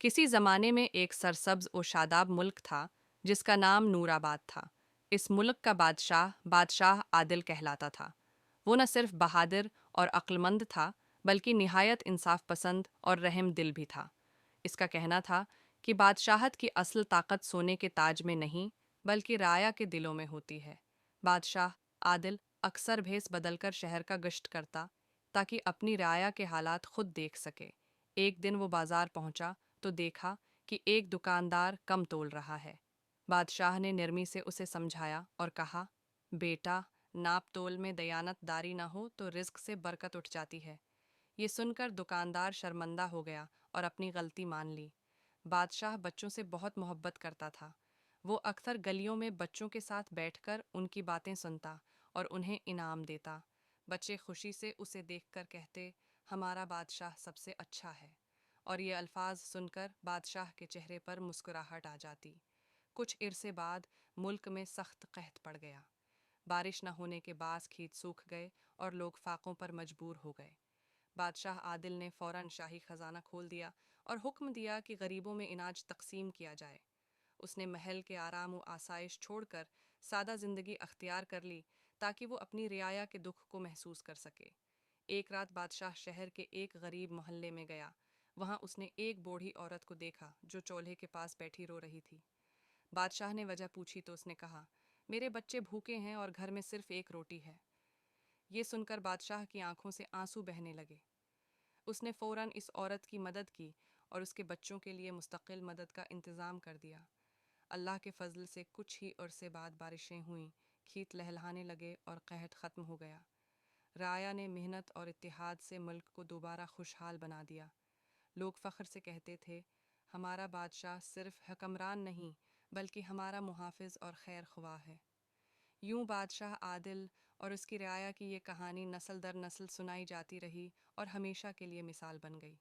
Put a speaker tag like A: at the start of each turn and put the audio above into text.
A: کسی زمانے میں ایک سرسبز و شاداب ملک تھا جس کا نام نورآباد تھا۔ اس ملک کا بادشاہ عادل کہلاتا تھا۔ وہ نہ صرف بہادر اور عقلمند تھا بلکہ نہایت انصاف پسند اور رحم دل بھی تھا۔ اس کا کہنا تھا کہ بادشاہت کی اصل طاقت سونے کے تاج میں نہیں بلکہ رعایا کے دلوں میں ہوتی ہے۔ بادشاہ عادل اکثر بھیس بدل کر شہر کا گشت کرتا تاکہ اپنی رعایا کے حالات خود دیکھ سکے۔ ایک دن وہ بازار پہنچا تو دیکھا کہ ایک دکاندار کم تول رہا ہے۔ بادشاہ نے نرمی سے اسے سمجھایا اور کہا، بیٹا، ناپ تول میں دیانت داری نہ ہو تو رزق سے برکت اٹھ جاتی ہے۔ یہ سن کر دکاندار شرمندہ ہو گیا اور اپنی غلطی مان لی۔ بادشاہ بچوں سے بہت محبت کرتا تھا۔ وہ اکثر گلیوں میں بچوں کے ساتھ بیٹھ کر ان کی باتیں سنتا اور انہیں انعام دیتا۔ بچے خوشی سے اسے دیکھ کر کہتے، ہمارا بادشاہ سب سے اچھا ہے، اور یہ الفاظ سن کر بادشاہ کے چہرے پر مسکراہٹ آ جاتی۔ کچھ عرصے بعد ملک میں سخت قحط پڑ گیا۔ بارش نہ ہونے کے باعث کھیت سوکھ گئے اور لوگ فاقوں پر مجبور ہو گئے۔ بادشاہ عادل نے فوراً شاہی خزانہ کھول دیا اور حکم دیا کہ غریبوں میں اناج تقسیم کیا جائے۔ اس نے محل کے آرام و آسائش چھوڑ کر سادہ زندگی اختیار کر لی تاکہ وہ اپنی رعایا کے دکھ کو محسوس کر سکے۔ ایک رات بادشاہ شہر کے ایک غریب محلے میں گیا۔ وہاں اس نے ایک بوڑھی عورت کو دیکھا جو چولہے کے پاس بیٹھی رو رہی تھی۔ بادشاہ نے وجہ پوچھی تو اس نے کہا، میرے بچے بھوکے ہیں اور گھر میں صرف ایک روٹی ہے۔ یہ سن کر بادشاہ کی آنکھوں سے آنسو بہنے لگے۔ اس نے فوراً اس عورت کی مدد کی اور اس کے بچوں کے لیے مستقل مدد کا انتظام کر دیا۔ اللہ کے فضل سے کچھ ہی عرصے بعد بارشیں ہوئیں، کھیت لہلہانے لگے اور قحط ختم ہو گیا۔ رعایا نے محنت اور اتحاد سے ملک کو دوبارہ خوشحال بنا دیا۔ لوگ فخر سے کہتے تھے، ہمارا بادشاہ صرف حکمران نہیں بلکہ ہمارا محافظ اور خیر خواہ ہے۔ یوں بادشاہ عادل اور اس کی رعایا کی یہ کہانی نسل در نسل سنائی جاتی رہی اور ہمیشہ کے لیے مثال بن گئی۔